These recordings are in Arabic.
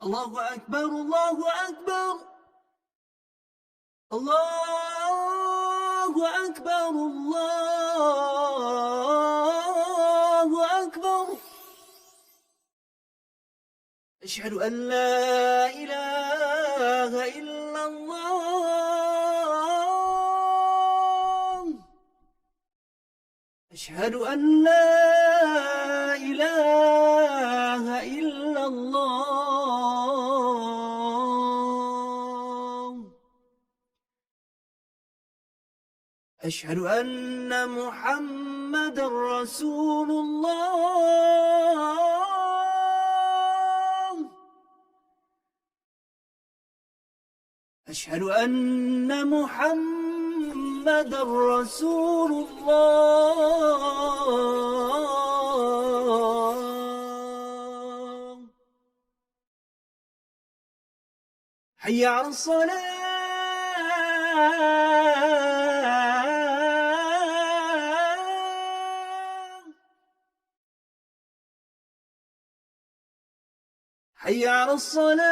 الله أكبر الله أكبر الله أكبر الله أكبر. أشهد أن لا إله إلا الله. أشهد أن لا إله إلا الله. أشهد أن محمدًا رسول الله. أشهد أن محمدًا رسول الله. حي على الصلاة. حي على الصلاة.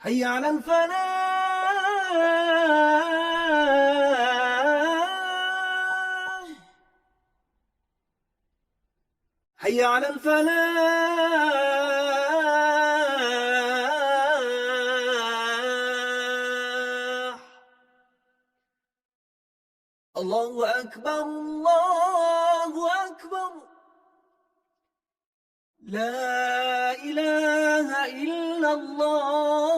حي على الفلاح. حي على الفلاح. الله أكبر الله أكبر. لا إله إلا الله.